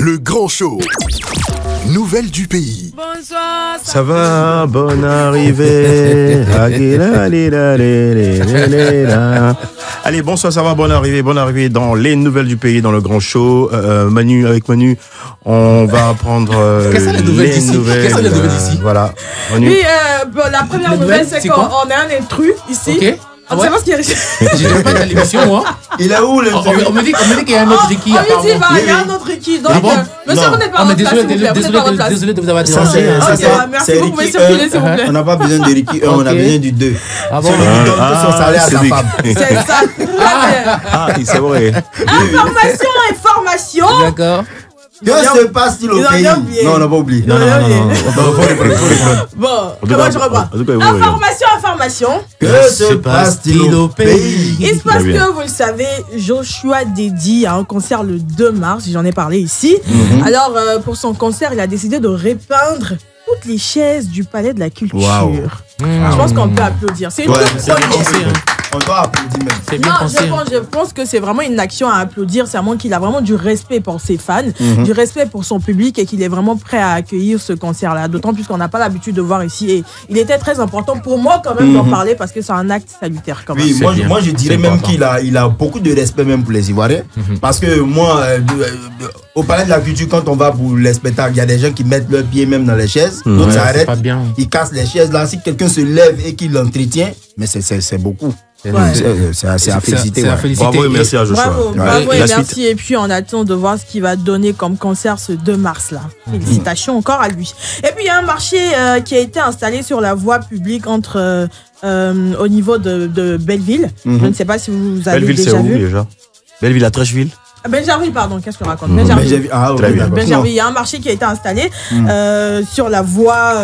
Le grand show. Nouvelles du pays. Bonsoir. Ça va, bonne arrivée. Allez, bonsoir, ça va, bonne arrivée dans les nouvelles du pays, dans le grand show. Manu, on va apprendre les nouvelles d'ici. Voilà. Manu. Oui, la première nouvelle, c'est qu'on a un intrus ici. Ok. On sait pas ce qu'il y a. Je ne pas à l'émission, moi. Il est où le truc? On me dit qu'il y a un autre Ricky. On lui dit, il y a un autre Ricky. Donc, monsieur, vous n'êtes pas en place. Désolé de vous avoir dérangé. Merci, vous pouvez circuler, s'il vous plaît. On n'a pas besoin de Ricky 1, on a besoin du 2. Ah bon? Celui qui donne tout son salaire à sa femme. C'est ça. Ah, c'est vrai. Information. D'accord. Que se passe-t-il au pays? Non, on n'a pas oublié. Non. Bon, comment je reprends? Information. Que se passe-t-il au pays? Il se passe que, vous le savez, Joshua Dedi a un concert le 2 mars, j'en ai parlé ici. Alors, pour son concert, il a décidé de repeindre toutes les chaises du Palais de la Culture. Wow. Je pense qu'on peut applaudir. C'est une toute première. On doit applaudir même. C'est bien pensé. Je pense que c'est vraiment une action à applaudir. Ça montre qu'il a vraiment du respect pour ses fans, du respect pour son public et qu'il est vraiment prêt à accueillir ce concert-là. D'autant plus qu'on n'a pas l'habitude de voir ici. Et il était très important pour moi quand même d'en parler parce que c'est un acte salutaire quand même. Oui, moi je dirais même qu'il a beaucoup de respect même pour les Ivoiriens. Parce que moi, au Palais de la Culture, quand on va pour les spectacles, il y a des gens qui mettent leurs pieds même dans les chaises. Donc ça arrête. Ils cassent les chaises là. Si quelqu'un se lève et qu'il l'entretient, mais c'est beaucoup. C'est à féliciter. Bravo et merci à Joshua. Bravo et merci. Et puis on attend de voir ce qu'il va donner comme concert ce 2 mars là. Félicitations encore à lui. Et puis il y a un marché qui a été installé sur la voie publique entre au niveau de Belleville. Je ne sais pas si vous avez Belleville, déjà vu. Belleville, c'est où déjà? Belleville à Trècheville. Benjerville, pardon, qu'est-ce que je raconte? Benjerville, il y a un marché qui a été installé sur la voie.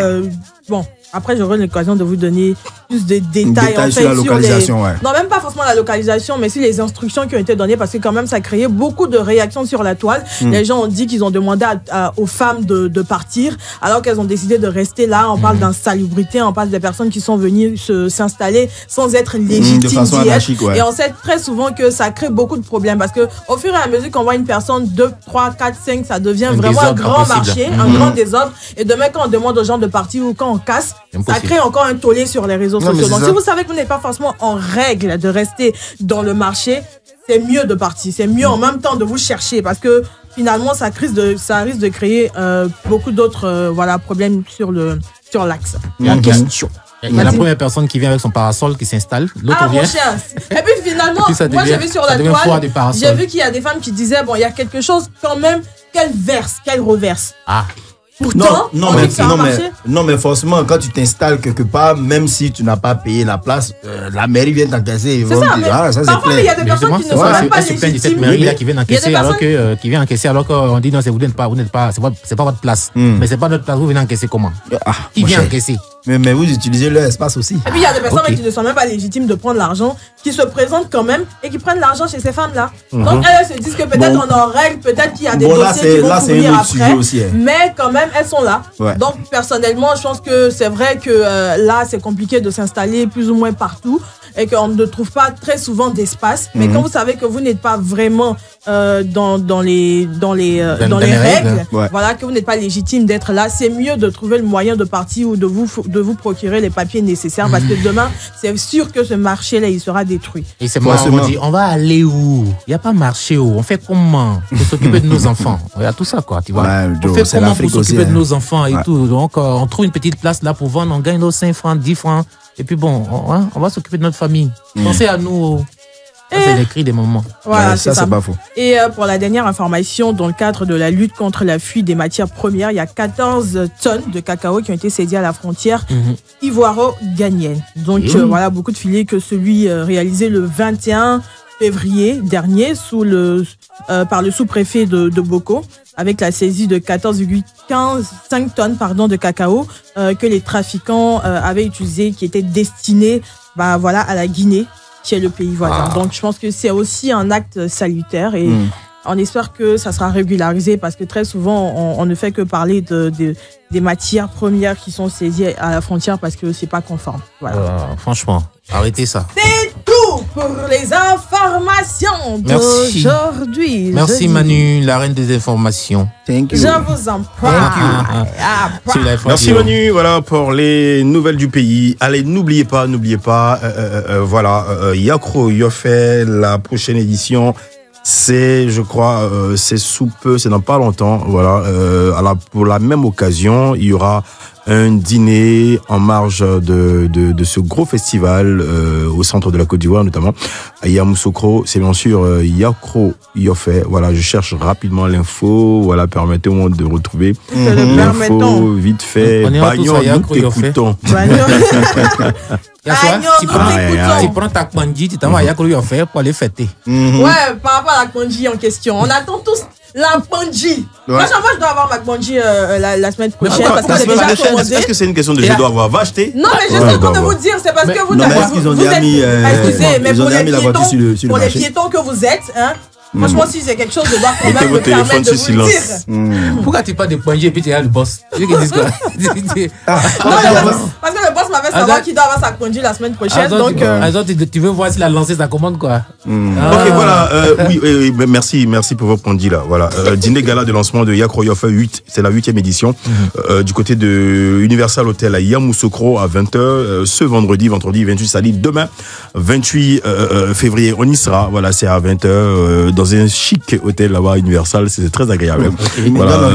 Bon, après j'aurai l'occasion de vous donner plus de détails en fait, sur la localisation. Non, même pas forcément la localisation, mais sur les instructions qui ont été données parce que quand même ça a créé beaucoup de réactions sur la toile. Les gens ont dit qu'ils ont demandé aux femmes de partir alors qu'elles ont décidé de rester là. On parle d'insalubrité, on parle des personnes qui sont venues s'installer sans être légitimes de façon anarchique, et on sait très souvent que ça crée beaucoup de problèmes parce que au fur et à mesure qu'on voit une personne 2, 3, 4, 5, ça devient vraiment un grand marché, un grand désordre. Et demain quand on demande aux gens de partir ou quand on casse, ça crée encore un tollé sur les réseaux sociaux. Donc si vous savez que vous n'êtes pas forcément en règle de rester dans le marché, c'est mieux de partir. C'est mieux en même temps de vous chercher parce que finalement ça risque de créer beaucoup d'autres problèmes sur l'axe. La question. Il y a la première personne qui vient avec son parasol qui s'installe, l'autre vient. Mon cher. Et puis finalement, moi j'ai vu sur la toile, j'ai vu qu'il y a des femmes qui disaient bon, il y a quelque chose quand même qu'elle reverse. Ah. Pourtant, non, mais forcément, quand tu t'installes quelque part, même si tu n'as pas payé la place, la mairie vient t'encaisser. C'est ça, mais parfois, il y a des personnes qui ne sont même pas légitimes. C'est cette mairie-là qui vient encaisser alors qu'on dit non, vous n'êtes pas, c'est pas votre place. Mais c'est pas notre place, vous venez encaisser comment? Qui vient encaisser? Mais vous utilisez leur espace aussi. Et puis il y a des personnes qui ne sont même pas légitimes de prendre l'argent, qui se présentent quand même et qui prennent l'argent chez ces femmes-là. Donc elles se disent que peut-être on est en règle, peut-être qu'il y a des dossiers qui vont fournir après. Mais quand même, elles sont là. Donc personnellement, je pense que c'est vrai que là, c'est compliqué de s'installer plus ou moins partout et qu'on ne trouve pas très souvent d'espace. Mais quand vous savez que vous n'êtes pas vraiment dans les règles, voilà, que vous n'êtes pas légitime d'être là, c'est mieux de trouver le moyen de partir ou de vous procurer les papiers nécessaires parce que demain, c'est sûr que ce marché-là, il sera détruit. Et c'est moi, on dit, on va aller où? Il n'y a pas marché où? On fait comment pour s'occuper de nos enfants? Il y a tout ça, quoi, tu vois. On fait comment pour s'occuper de nos enfants et tout? Donc, on trouve une petite place là pour vendre, on gagne nos 5 francs, 10 francs. Et puis bon, on va s'occuper de notre famille. Pensez à nous. C'est les cris des moments. Voilà, ça, c'est pas faux. Et pour la dernière information, dans le cadre de la lutte contre la fuite des matières premières, il y a 14 tonnes de cacao qui ont été saisis à la frontière ivoiro-ghanéenne. Donc voilà, beaucoup de filets que celui réalisé le 21 février dernier par le sous-préfet de Boko, avec la saisie de 14,5 tonnes de cacao que les trafiquants avaient utilisé, qui étaient destinés à la Guinée, qui est le pays voisin. Donc je pense que c'est aussi un acte salutaire et on espère que ça sera régularisé parce que très souvent on ne fait que parler des matières premières qui sont saisies à la frontière parce que c'est pas conforme. Voilà. Franchement, arrêtez ça. C'est tout. retour pour les informations d'aujourd'hui. Merci Manu, la reine des informations. Thank you. Je vous en prie. Merci Manu, voilà pour les nouvelles du pays. Allez, n'oubliez pas, voilà, Yakro Yofé, la prochaine édition. C'est, je crois, c'est sous peu, c'est dans pas longtemps. Voilà, pour la même occasion, il y aura un dîner en marge de ce gros festival au centre de la Côte d'Ivoire, notamment à Yamoussoukro. C'est bien sûr Yakro Yofé. Voilà, je cherche rapidement l'info. Voilà, permettez-moi de retrouver l'info vite fait. Bagnon, nous t'écoutons. Tu prends ta Kwanji, tu t'en vas à Yakro Yofé pour aller fêter. Ouais, par rapport à la Kwanji en question, on attend tous la Kwanji. Moi, je dois avoir ma Kwanji la semaine prochaine. Parce que c'est déjà commandé. Est-ce que c'est une question de je dois avoir? Va acheter? Non, mais je suis en train de vous dire, c'est parce que vous êtes. Excusez, mais pour les piétons que vous êtes, hein. Franchement, si c'est quelque chose de doit quand même me permettre de vous dire. Pourquoi tu parles de Kwanji et puis tu es là le boss? Non, parce que le boss m'avait savoir qu'il doit avoir sa Kwanji la semaine prochaine. Donc, tu veux voir s'il a lancé sa commande, quoi. Ok, voilà. Oui, merci pour votre Kwanji là. Voilà. Dîner gala de lancement de Yakro Yofé 8, c'est la 8e édition. Du côté de Universal Hotel à Yamoussoukro à 20h, ce vendredi 28, c'est-à-dire demain, 28 février. On y sera. Voilà, c'est à 20h. Dans un chic hôtel là-bas, Universal, c'est très agréable. Voilà,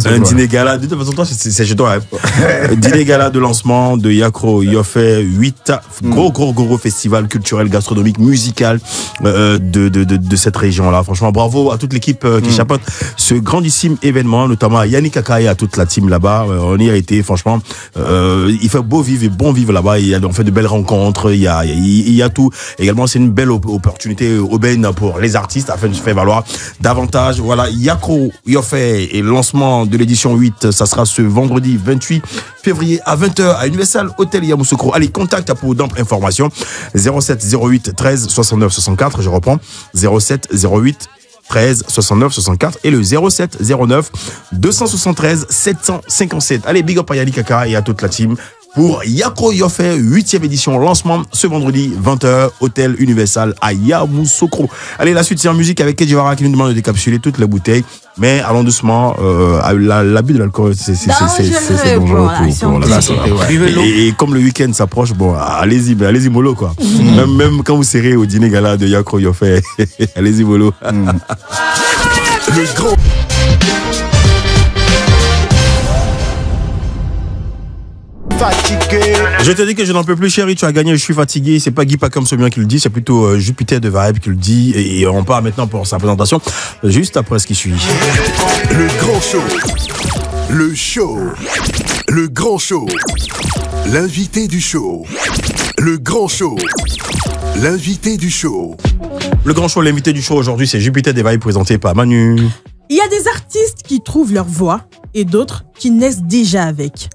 un dîner gala. De toute façon, toi, c'est chez toi. Hein. Dîner gala de lancement de Yakro Yofé 8, gros festival culturel, gastronomique, musical de cette région-là. Franchement, bravo à toute l'équipe qui chapeaute ce grandissime événement, notamment à Yannick Kaka et à toute la team là-bas. On y a été, franchement, il fait beau vivre et bon vivre là-bas. On fait de belles rencontres. Il y a tout. Également, c'est une belle opportunité aubaine pour les artistes afin de se faire valoir davantage. Voilà, Yakro Yofé et le lancement de l'édition 8, ça sera ce vendredi 28 février à 20h à Universal Hotel Yamoussoukro. Allez, contact pour d'amples informations 07 08 13 69 64. Je reprends 07 08 13 69 64 et le 07 09 273 757. Allez, big up à Yannick Kaka et à toute la team pour Yakro Yofé 8e édition, lancement ce vendredi 20h, hôtel Universal à Yamoussoukro. Allez, la suite c'est en musique avec Kedjivara qui nous demande de décapsuler toutes les bouteilles, mais allons doucement, l'abus de l'alcool c'est dangereux pour la santé. Et comme le week-end s'approche, bon, allez-y mollo quoi. Même quand vous serez au dîner gala de Yakro Yofé, allez-y mollo. Le grand fatigué. Je te dis que je n'en peux plus, chérie, tu as gagné, je suis fatigué. C'est pas Guy Pacom Somian qui le dit, c'est plutôt Jupiter de Vibe qui le dit. Et on part maintenant pour sa présentation, juste après ce qui suit. Le grand show. Le show. Le grand show. L'invité du show. Le grand show. L'invité du show. Le grand show, l'invité du show aujourd'hui, c'est Jupiter de Vibe présenté par Manu. Il y a des artistes qui trouvent leur voix et d'autres qui naissent déjà avec.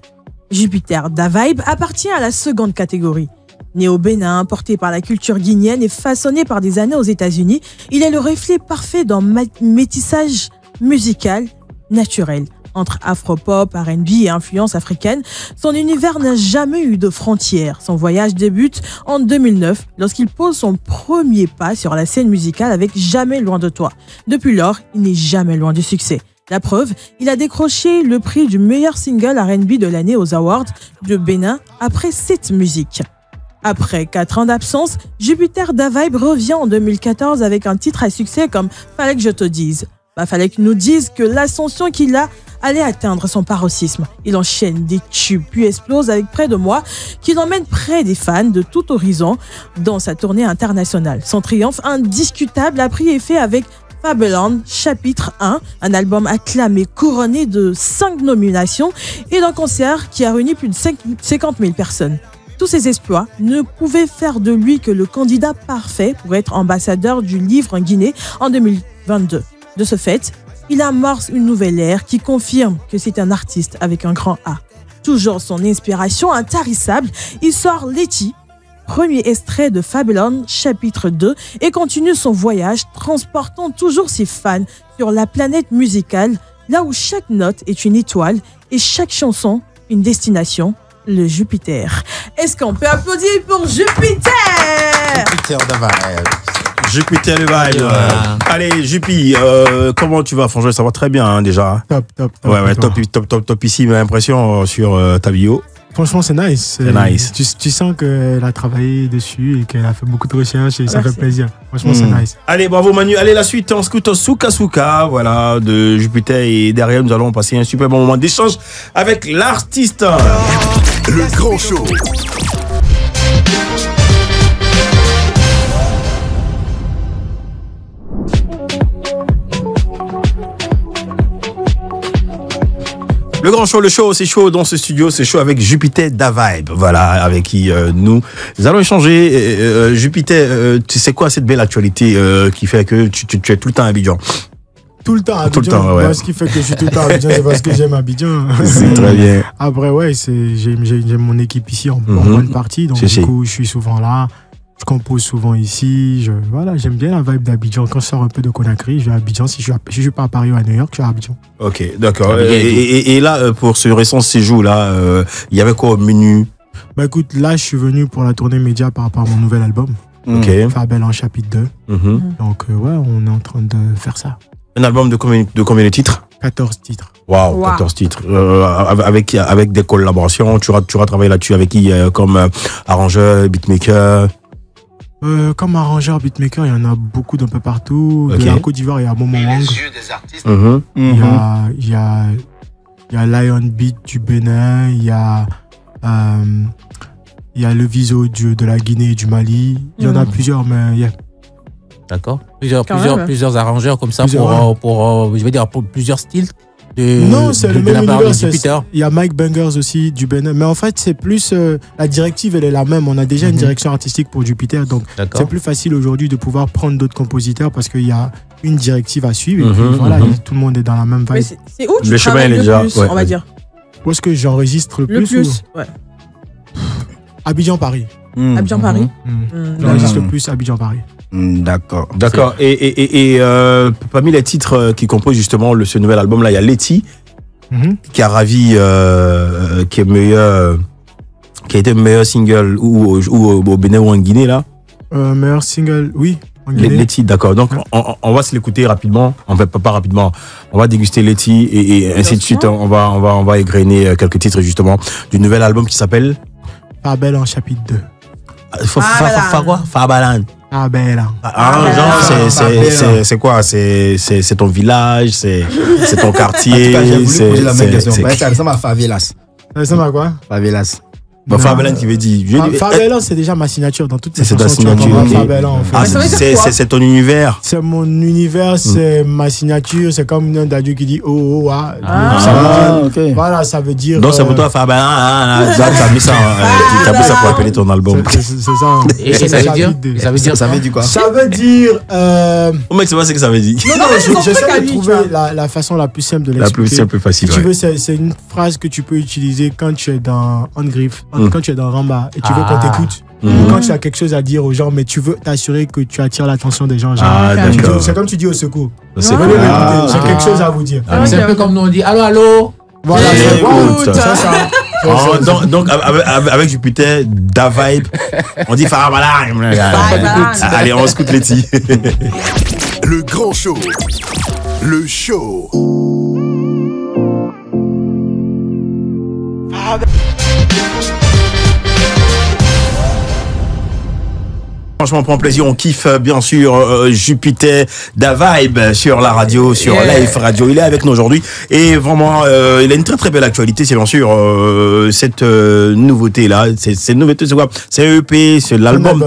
Jupiter Da Vibe appartient à la seconde catégorie. Né au Bénin, porté par la culture guinéenne et façonné par des années aux États-Unis, il est le reflet parfait d'un métissage musical naturel. Entre afro-pop, R&B et influence africaine, son univers n'a jamais eu de frontières. Son voyage débute en 2009 lorsqu'il pose son premier pas sur la scène musicale avec Jamais loin de toi. Depuis lors, il n'est jamais loin du succès. La preuve, il a décroché le prix du meilleur single R&B de l'année aux Awards de Bénin après 7 musiques. Après 4 ans d'absence, Jupiter Da Vibe revient en 2014 avec un titre à succès comme « Fallait que je te dise ». Fallait qu'il nous dise que l'ascension qu'il a allait atteindre son paroxysme. Il enchaîne des tubes puis explose avec Près de moi qui l'emmène près des fans de tout horizon dans sa tournée internationale. Son triomphe indiscutable a pris effet avec Babylon, chapitre 1, un album acclamé, couronné de 5 nominations et d'un concert qui a réuni plus de 50 000 personnes. Tous ces exploits ne pouvaient faire de lui que le candidat parfait pour être ambassadeur du livre en Guinée en 2022. De ce fait, il amorce une nouvelle ère qui confirme que c'est un artiste avec un grand A. Toujours son inspiration intarissable, il sort Letty, premier extrait de Babylon, chapitre 2, et continue son voyage, transportant toujours ses fans sur la planète musicale, là où chaque note est une étoile et chaque chanson une destination, le Jupiter. Est-ce qu'on peut applaudir pour Jupiter? Jupiter Jupiter le vibe. Allez, Jupi, comment tu vas? Franchement, ça va très bien hein, déjà. Top. Ouais, top ici, mais l'impression sur ta bio. Franchement, c'est nice. C'est nice. Tu sens qu'elle a travaillé dessus et qu'elle a fait beaucoup de recherches et ça fait plaisir. Franchement, c'est nice. Allez, bravo Manu. Allez, la suite en scoot Suka, voilà, de Jupiter. Et derrière, nous allons passer un super bon moment d'échange avec l'artiste. Le grand show. Le grand show, le show, c'est chaud dans ce studio, c'est chaud avec Jupiter Davibe, voilà, avec qui nous allons échanger. Jupiter, tu sais quoi cette belle actualité qui fait que tu es tout le temps à Abidjan? Tout le temps à Abidjan. Tout le temps, ouais. Ce qui fait que je suis tout le temps à Abidjan, c'est parce que j'aime Abidjan. C'est très bien. Après, ouais, j'aime mon équipe ici en bonne partie, donc du coup, je suis souvent là. Je compose souvent ici. Voilà, j'aime bien la vibe d'Abidjan. Quand je sors un peu de Conakry, je vais à Abidjan. Si je suis pas à Paris ou à New York, je suis à Abidjan. Ok, d'accord. Et là, pour ce récent séjour-là, il y avait quoi au menu? Bah écoute, là, je suis venu pour la tournée média par rapport à mon nouvel album. Ok. Fabel en chapitre 2. Donc, ouais, on est en train de faire ça. Un album de combien de titres? 14 titres. Wow. 14 titres. Avec des collaborations, tu auras travaillé là-dessus avec qui comme arrangeur, beatmaker? Comme arrangeur, beatmaker, il y en a beaucoup d'un peu partout. Okay. De la Côte d'Ivoire, il y a Momo Wang. Les yeux des artistes. Il y a Lion Beat du Bénin. Il y a le Viso de la Guinée et du Mali. Il y en a plusieurs, mais yeah. D'accord. Plusieurs arrangeurs comme ça pour je vais dire, pour plusieurs styles. Non, c'est le même univers. Il y a Mike Bangers aussi du Bénin. Mais en fait, c'est plus. La directive, elle est la même. On a déjà une direction artistique pour Jupiter. Donc, c'est plus facile aujourd'hui de pouvoir prendre d'autres compositeurs parce qu'il y a une directive à suivre. Et puis, voilà, tout le monde est dans la même vibe. Mais c'est où tu le chemin travailles est le déjà, plus, ouais, on va dire? Où est-ce que j'enregistre le plus ouais. Abidjan, Paris. Abidjan, Paris. J'enregistre le plus Abidjan, Paris. D'accord. Et parmi les titres qui composent justement ce nouvel album là, il y a Letty qui a ravi, qui a été meilleur single ou au Bénin ou en Guinée là. Meilleur single, oui. Letty, d'accord. Donc on va se l'écouter rapidement. En fait, pas rapidement. On va déguster Letty et ainsi de suite. On va égrener quelques titres justement du nouvel album qui s'appelle Fabel en chapitre 2. Fabalan. C'est quoi? C'est ton village, c'est ton quartier. Ça ressemble à Favelas. Ça ressemble à quoi? Favelas. Fabalan qui veut dire. Fabalan, c'est déjà ma signature dans toutes les chansons. C'est ta signature. Fabalan, en fait. C'est ton univers. C'est mon univers, c'est ma signature. C'est comme un dadju qui dit oh, ah. Voilà, ça veut dire. Donc c'est pour toi Fabalan. Tu as mis ça pour appeler ton album. C'est ça. Et ça veut dire quoi? Ça veut dire. Oh mec, c'est pas ce que ça veut dire. Non, j'essaie de trouver la façon la plus simple de l'expliquer. La plus simple, plus facile. Si tu veux, c'est une phrase que tu peux utiliser quand tu es dans On-Griffe. Quand tu es dans Ramba et tu veux qu'on t'écoute, quand tu as quelque chose à dire aux gens, mais tu veux t'assurer que tu attires l'attention des gens. C'est comme tu dis au secours. C'est quelque chose à vous dire. C'est un peu comme nous on dit allô. Voilà, c'est ça. Donc avec Jupiter, Davibe, on dit Farabala. Allez, on écoute Letty. Le grand show. Le show. Franchement, on prend plaisir, on kiffe bien sûr Jupiter Davibe sur la radio, sur Life Radio. Il est avec nous aujourd'hui et vraiment, il a une très très belle actualité. C'est bien sûr cette nouveauté là. C'est nouveauté, c'est quoi? C'est EP, c'est l'album,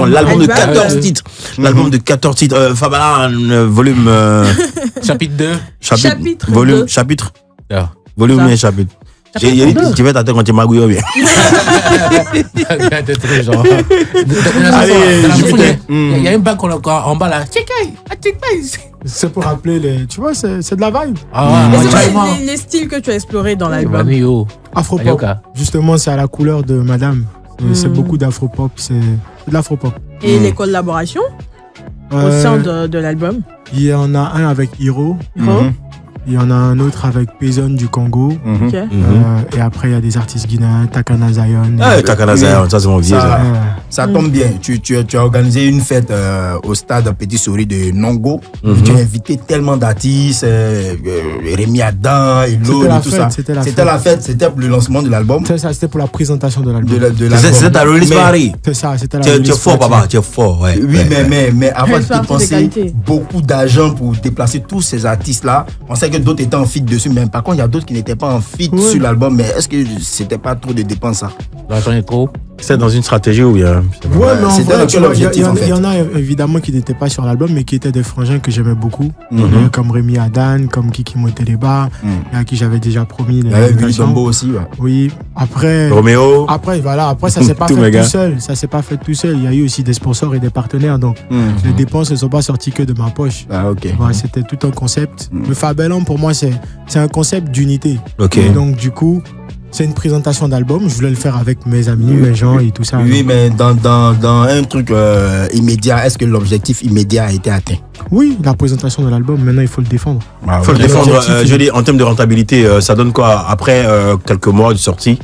l'album de 14 titres. L'album de 14 titres. Fabalan, volume. Chapitre 2. Volume, chapitre. Volume et chapitre. Tu vas t'attendre quand tu m'as gouillé bien. Allez, il y a une bague en bas là. C'est pour rappeler les. Tu vois, c'est de la vibe. Les styles que tu as explorés dans l'album. Afropop. Justement, c'est à la couleur de Madame. C'est beaucoup d'afropop. C'est de l'afropop. Et les collaborations au sein de l'album? Il y en a un avec Hiro. Il y en a un autre avec Payson du Congo. Okay. Et après, il y a des artistes guinéens, Takana Zion. Takana Zion, ça c'est mon vieux. Ça tombe bien. Tu as organisé une fête au stade Petit Souris de Nongo. Tu as invité tellement d'artistes, Rémi Adam, Elo, et tout ça. C'était la fête, c'était pour le lancement de l'album. C'est ça, c'était pour la présentation de l'album. C'était ta release party. C'est ça, c'était la release party. Tu es fort, papa, tu es fort. Ouais, oui, mais avant de dépenser beaucoup d'argent pour déplacer tous ces artistes-là, on sait que d'autres étaient en feat dessus, mais par contre, il y a d'autres qui n'étaient pas en feat sur l'album. Mais est-ce que c'était pas trop de dépenses, ça? L'argent est trop. C'est dans une stratégie ou bien? Ouais, mais en vrai, il y en a évidemment qui n'étaient pas sur l'album, mais qui étaient des frangins que j'aimais beaucoup, comme Rémi Adan, comme Kiki Moteleba, à qui j'avais déjà promis. Willy Dombo aussi. Oui. Après, Roméo. Après, ça s'est pas fait tout seul. Ça s'est pas fait tout seul. Il y a eu aussi des sponsors et des partenaires, donc les dépenses ne sont pas sorties que de ma poche. Ah, ok. Ouais, c'était tout un concept. Le Fabelon, pour moi, c'est un concept d'unité. Ok. Et donc, du coup, c'est une présentation d'album. Je voulais le faire avec mes amis, mes gens et tout ça. Oui, mais dans un truc immédiat, est-ce que l'objectif immédiat a été atteint? Oui, la présentation de l'album, maintenant il faut le défendre. Il faut le défendre. Je dis, en termes de rentabilité, ça donne quoi après quelques mois de sortie?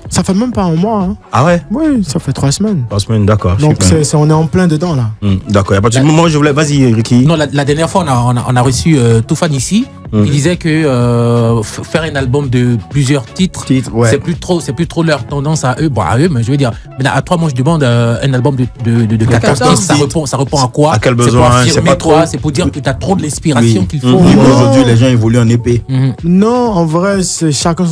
Ça fait même pas un mois. Hein. Ah ouais? Oui, ça fait 3 semaines. 3 semaines, d'accord. Donc on est en plein dedans là. D'accord, il n'y a pas de moment, je voulais. Vas-y, Ricky. Non, la dernière fois, on a reçu Toufan ici. Il disait que faire un album de plusieurs titres, ouais. c'est plus trop leur tendance à eux. Bon, à eux, mais je veux dire, mais à toi, moi, je demande un album de 14 titres. Ça répond à quoi? À quel besoin? C'est pas trop. C'est pour dire que tu as trop de l'inspiration qu'il faut. Aujourd'hui, les gens évoluent en épée. Non, en vrai, c'est chacun.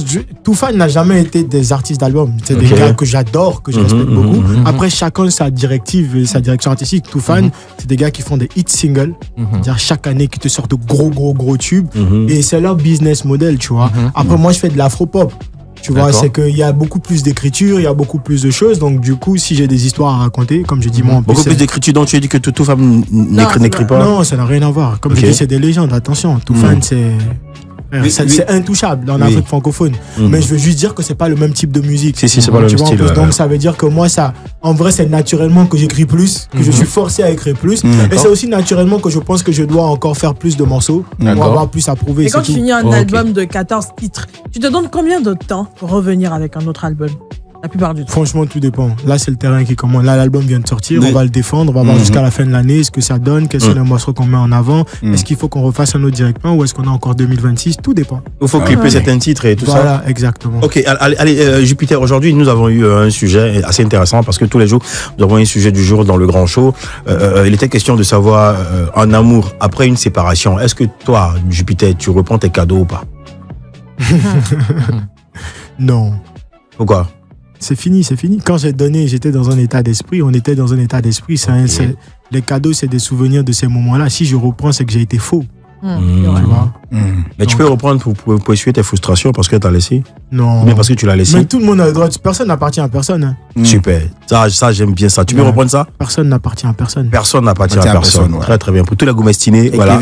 Toufan n'a jamais été des artistes d'album. C'est des gars que j'adore, que je respecte beaucoup. Après, chacun sa directive et sa direction artistique. Toufan, c'est des gars qui font des hit singles. C'est-à-dire chaque année qui te sortent de gros tubes. Et c'est leur business model, tu vois. Après, moi, je fais de l'afro-pop. Tu vois, c'est qu'il y a beaucoup plus d'écriture, il y a beaucoup plus de choses. Donc, du coup, si j'ai des histoires à raconter, comme je dis, moi, en plus. Beaucoup plus d'écriture, donc tu as dit que Toufan n'écrit pas? Non, ça n'a rien à voir. Comme je dis, c'est des légendes, attention. Toufan, c'est intouchable en Afrique francophone. Mais je veux juste dire que c'est pas le même type de musique. Si, c'est pas le même style. Donc ça veut dire que moi, en vrai, c'est naturellement que j'écris plus, que je suis forcé à écrire plus. Et c'est aussi naturellement que je pense que je dois encore faire plus de morceaux pour avoir plus à prouver. Et quand tu finis un album de 14 titres, tu te donnes combien de temps pour revenir avec un autre album? La plupart du temps. Franchement, tout dépend. Là, c'est le terrain qui commence. Là, l'album vient de sortir. On va le défendre. On va voir jusqu'à la fin de l'année ce que ça donne, quels sont les morceaux qu'on met en avant. Est-ce qu'il faut qu'on refasse un autre directement ou est-ce qu'on a encore 2026? Tout dépend. Il faut clipper certains titres et tout ça. Voilà, exactement. Ok, allez, Jupiter, aujourd'hui, nous avons eu un sujet assez intéressant parce que tous les jours, nous avons un sujet du jour dans le grand show. Il était question de savoir, en amour, après une séparation, est-ce que toi, Jupiter, tu reprends tes cadeaux ou pas? Non. Pourquoi? C'est fini. Quand j'ai donné, j'étais dans un état d'esprit. On était dans un état d'esprit. Les cadeaux, c'est des souvenirs de ces moments-là. Si je reprends, c'est que j'ai été faux. Mais tu peux reprendre pour essuyer tes frustrations parce que tu as laissé? Non. Mais parce que tu l'as laissé? Mais tout le monde a le droit. Personne n'appartient à personne. Hein. Super. Ça j'aime bien ça. Tu peux reprendre ça? Personne n'appartient à personne. Personne n'appartient à personne. Ouais. Très très bien. Pour tous les goumestinés, voilà.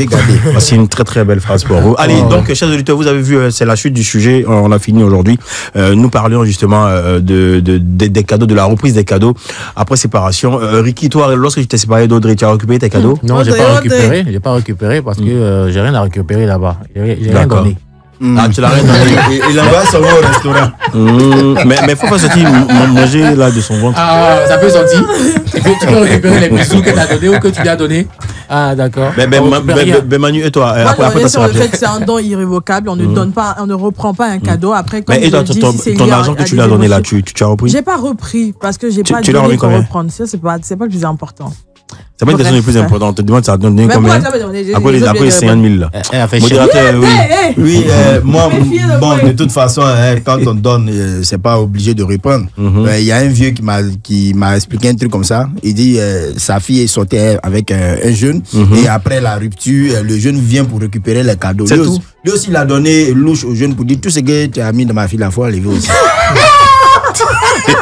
C'est une très très belle phrase pour vous. Allez, donc, chers auditeurs, vous avez vu, c'est la chute du sujet. On a fini aujourd'hui. Nous parlions justement des cadeaux, de la reprise des cadeaux après séparation. Ricky, toi, lorsque tu t'es séparé d'Audrey, tu as récupéré tes cadeaux? Non, j'ai pas récupéré parce que j'ai rien à récupérer là-bas. J'ai rien donné. Ah, tu l'as rien donné. Il envoie son au restaurant. Mais faut pas sortir manger là de son ventre. Ah, ça peut sortir. Tu peux récupérer les bisous que tu as donné ou que tu lui as donné. Ah, d'accord. Ben Manu, et toi? Après sur le fait que c'est un don irrévocable, on ne donne pas, on ne reprend pas un cadeau. Après, comme mais et toi, ton argent que tu lui as donné là, tu as repris? J'ai pas repris parce que j'ai pas donné pour reprendre. Ça, c'est pas le plus important. C'est pas une question les plus importante. On te demande ça a donné combien? Après les 50 000 là. Modérateur, oui. Moi, bon, de toute façon, quand on donne, c'est pas obligé de reprendre. Il y a un vieux qui m'a expliqué un truc comme ça. Il dit sa fille sortait avec un jeune et après la rupture, le jeune vient pour récupérer les cadeaux. Lui aussi, il a donné louche au jeune pour dire tout ce que tu as mis dans ma fille la fois, lever aussi.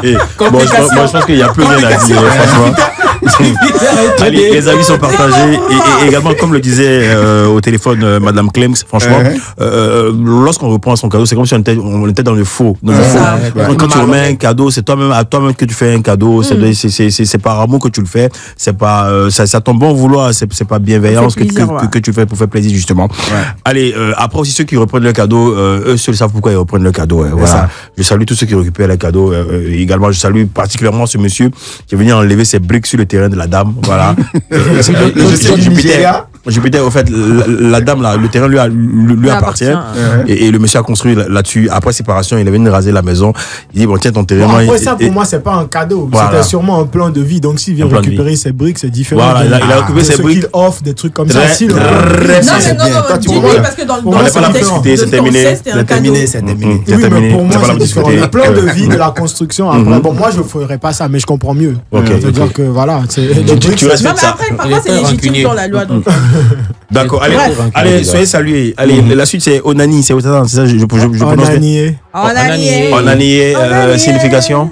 Bon, je pense qu'il n'y a plus rien à dire, franchement. Allez, les avis sont partagés et également, comme le disait au téléphone Madame Clems, franchement, lorsqu'on reprend son cadeau, c'est comme si on était dans le faux. Quand tu remets un cadeau, c'est toi-même à toi-même que tu fais un cadeau. C'est par amour que tu le fais. C'est pas ça tombe bon vouloir. C'est pas bienveillance que tu fais pour faire plaisir justement. Allez, après aussi ceux qui reprennent le cadeau, eux seuls savent pourquoi ils reprennent le cadeau. Voilà. Je salue tous ceux qui récupèrent les cadeaux. également, je salue particulièrement ce monsieur qui est venu enlever ses briques sur le terrain de la dame. Voilà. Jupiter, au fait, la dame, là, le terrain lui appartient. Et le monsieur a construit là-dessus. Après séparation, il est venu raser la maison. Il dit, bon, tiens, ton terrain. Bon, après ça, pour moi, c'est pas un cadeau. Voilà. C'était sûrement un plan de vie. Donc, s'il vient récupérer ses briques, c'est différent. Voilà, il a récupéré ses briques. Qu'il offre des trucs comme ça. Non, parce que dans le c'est terminé. C'est terminé. Oui, mais pour moi, c'est différent. Le plan de vie de la construction, après, bon, moi, je ne ferais pas ça, mais je comprends mieux. C'est-à-dire que, voilà. Tu respectes ça. Après, parfois, c'est légitime dans la loi. D'accord, allez, soyez salués. Allez, la suite c'est Onani, c'est ça, je prononce bien. Onani, signification.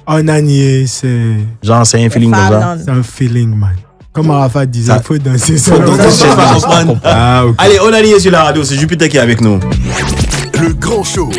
Onani, c'est. Genre, c'est un feeling comme ça. C'est un feeling, man. Comme Arafat disait, il faut danser ça. Allez, Onani est sur la radio, c'est Jupiter qui est avec nous. Le grand show.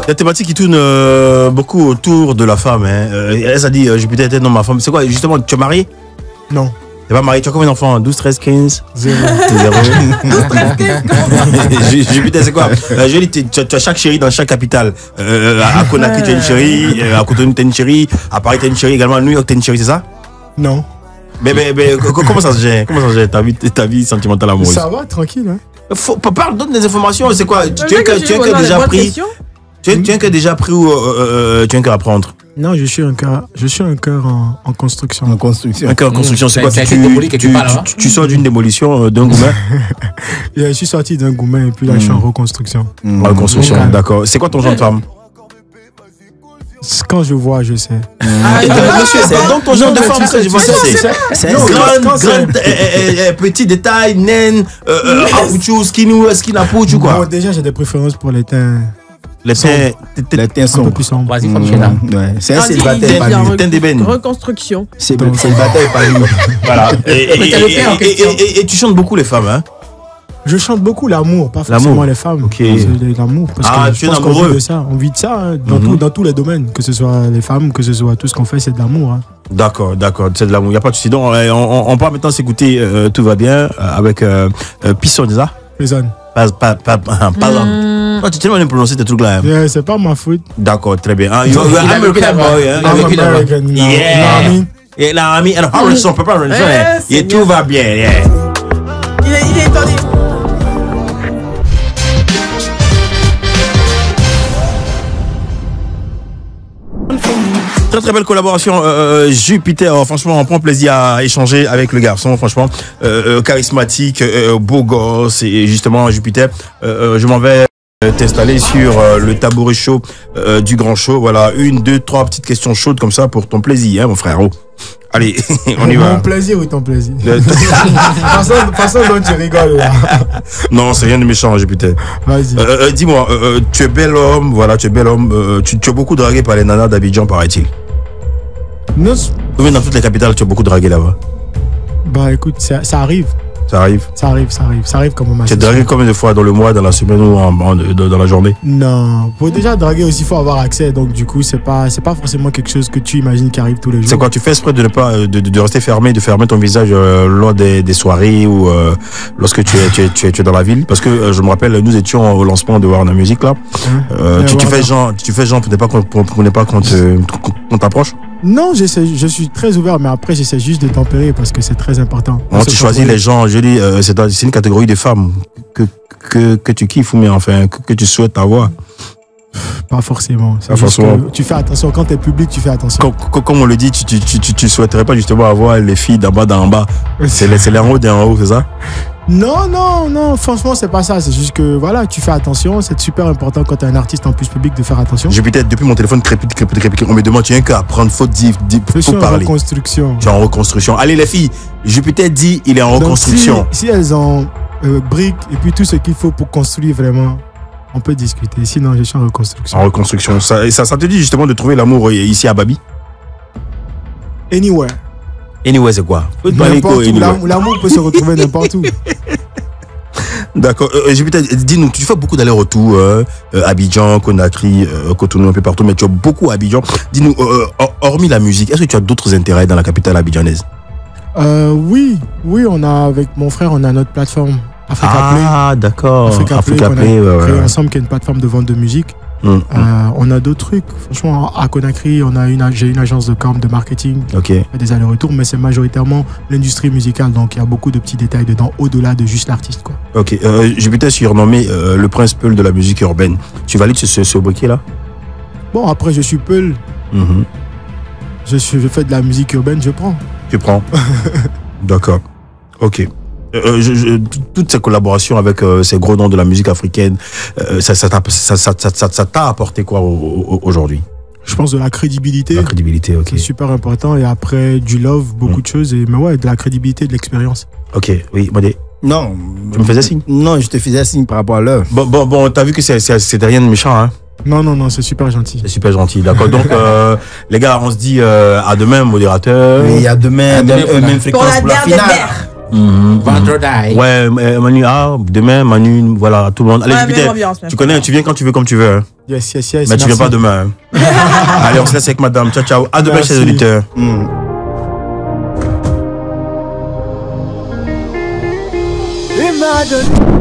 La thématique qui tourne beaucoup autour de la femme. Elle a dit, Jupiter était non ma femme. C'est quoi, justement, tu es marié? Non. Tu n'es pas marié, tu as combien d'enfants? 12, 13, 15? 0. Jupiter, c'est quoi? Je dis, tu as chaque chérie dans chaque capitale. À Conakry, tu as une chérie. À Cotonou, tu as une chérie. À Paris, tu as une chérie. Également à New York, tu as une chérie, c'est ça? Non. Mais comment ça se gère? Comment ça se gère ta vie sentimentale amoureuse? Ça va, tranquille. Hein? Parle, donne des informations. C'est quoi? Tu as que déjà pris? Tu as un cœur déjà pris ou tu as un cœur à prendre? Non, je suis un cœur en construction. En construction. Un cœur en construction, c'est quoi? Tu sors d'une démolition d'un goumin? Je suis sorti d'un goumin et puis là je suis en reconstruction. En reconstruction, d'accord. C'est quoi ton genre de femme? Quand je vois, je sais. Monsieur, c'est donc ton genre de femme que je vois. C'est grande, petit détail, naine, apouchou, skinapouch ou quoi? Bon, déjà, j'ai des préférences pour les teints. Les teints sont un peu plus sombres. Vas-y, Franchina. C'est un célibataire épanoui. Teint d'ébène. Reconstruction. C'est célibataire épanoui. Voilà. Et tu chantes beaucoup les femmes, hein? Je chante beaucoup l'amour, pas forcément les femmes. Okay. L'amour. Parce que tu es amoureux. On vit de ça, hein, dans tous les domaines. Que ce soit les femmes, que ce soit tout ce qu'on fait, c'est de l'amour. Hein. D'accord, c'est de l'amour. Il n'y a pas de souci. Donc, on part maintenant s'écouter Tout va bien avec Pisson, c'est ça? Pisson. Tu es tellement bien prononcé tes trucs là. Yeah, c'est pas ma faute. D'accord, très bien. You're American boy. I'm American. Yeah. I mean, and Harrison, Papa Harrison. Et tout va bien. Yeah. Il est étonné. Très très belle collaboration Jupiter, franchement on prend plaisir à échanger avec le garçon, franchement charismatique, beau gosse, et justement Jupiter, je m'en vais t'installer sur le tabouret chaud du grand show. Voilà, 1, 2, 3 petites questions chaudes comme ça pour ton plaisir, hein, mon frère. Allez, on y va. Mon plaisir ou ton plaisir? façon dont tu rigoles là. Non, c'est rien de méchant, Jupiter. Vas-y. Dis-moi, tu es bel homme, voilà, tu es bel homme. Tu es beaucoup dragué par les nanas d'Abidjan, paraît-il. Non. Même dans toutes les capitales, tu es beaucoup dragué là-bas. Bah écoute, ça arrive. Ça arrive? Ça arrive comme on. Tu es dragué combien de fois dans le mois, dans la semaine ou dans la journée? Non, pour déjà draguer aussi, il faut avoir accès. Donc du coup, c'est pas forcément quelque chose que tu imagines qui arrive tous les jours. C'est quoi? Tu fais exprès de ne pas de rester fermé, de fermer ton visage lors des soirées ou lorsque tu es dans la ville? Parce que je me rappelle, nous étions au lancement de Warner Music là. Tu fais genre pour ne pas qu'on t'approche? Non, je suis très ouvert, mais après j'essaie juste de tempérer parce que c'est très important. Quand tu choisis les gens, je dis, c'est une catégorie de femmes que tu kiffes, mais enfin que tu souhaites avoir. Pas forcément. Tu fais attention quand t'es public, tu fais attention. Comme on le dit, tu souhaiterais pas justement avoir les filles d'en bas d'en bas. C'est les en haut d'en haut, c'est ça? Non, franchement, c'est pas ça. C'est juste que voilà, tu fais attention. C'est super important quand tu es un artiste en plus public de faire attention. Jupiter, depuis mon téléphone crépite. On me demande, tu as qu'à prendre faute pour parler. Reconstruction. Tu es en reconstruction. Allez, les filles, Jupiter dit il est en reconstruction. Donc, si elles ont briques et puis tout ce qu'il faut pour construire vraiment, on peut discuter. Sinon, je suis en reconstruction. En reconstruction. Ça te dit justement de trouver l'amour ici à Babi? Anywhere. Anywhere, c'est quoi? L'amour peut se retrouver n'importe où. D'accord. Jupiter, dis-nous, tu fais beaucoup d'allers-retours, Abidjan, Conakry, Cotonou, un peu partout, mais tu as beaucoup à Abidjan. Dis-nous, hormis la musique, est-ce que tu as d'autres intérêts dans la capitale abidjanaise? Oui, on a, avec mon frère, on a notre plateforme Africa Play. Ah, d'accord. Africa Play, on a créé ensemble, qui est une plateforme de vente de musique. On a d'autres trucs. Franchement, à Conakry, j'ai une agence de com, de marketing, des allers-retours, mais c'est majoritairement l'industrie musicale. Donc, il y a beaucoup de petits détails dedans, au-delà de juste l'artiste, quoi. Ok. J'ai peut-être surnommé le prince Peul de la musique urbaine. Tu valides ce briquet-là? Bon, après, je suis Peul. Je fais de la musique urbaine, je prends. Tu prends. D'accord. Ok. Toutes ces collaborations avec ces gros noms de la musique africaine, ça t'a apporté quoi aujourd'hui? Je pense de la crédibilité. La crédibilité, ok. C'est super important. Et après, du love, beaucoup de choses. Mais ouais, de la crédibilité, de l'expérience. Ok, oui, Modé. Non. Tu me faisais signe? Non, je te faisais signe par rapport à l'heure. Bon, t'as vu que c'était rien de méchant, hein? Non, c'est super gentil. C'est super gentil, d'accord. Donc, les gars, on se dit à demain, modérateur. Oui, à demain, même fréquence pour la finale. Vendredi. Ouais, Manu, demain, Manu, voilà, tout le monde. Allez, Jupiter, tu connais, tu viens quand tu veux, comme tu veux. Hein. Yes. Mais tu viens pas demain. Hein. Allez, on se laisse avec madame. Ciao. À demain, chers auditeurs. Imagine.